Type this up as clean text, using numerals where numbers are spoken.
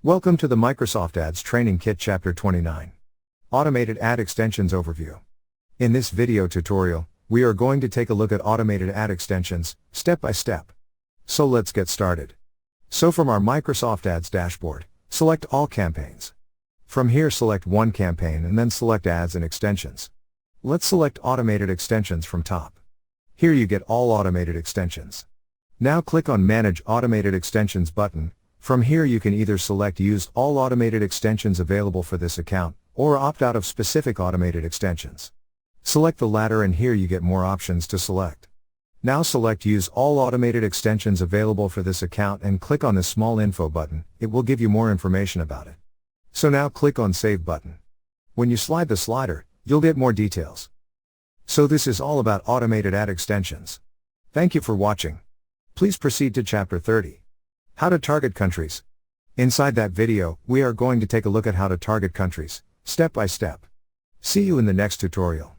Welcome to the Microsoft Ads Training Kit Chapter 29. Automated Ad Extensions Overview. In this video tutorial, we are going to take a look at automated ad extensions, step by step. So let's get started. So from our Microsoft Ads dashboard, select All Campaigns. From here select one campaign and then select Ads and Extensions. Let's select Automated Extensions from top. Here you get all automated extensions. Now click on Manage Automated Extensions button. From here you can either select Use all automated extensions available for this account, or opt out of specific automated extensions. Select the latter and here you get more options to select. Now select Use all automated extensions available for this account and click on the small info button. It will give you more information about it. So now click on Save button. When you slide the slider, you'll get more details. So this is all about automated ad extensions. Thank you for watching. Please proceed to Chapter 30. How to target countries. Inside that video, we are going to take a look at how to target countries, step by step. See you in the next tutorial.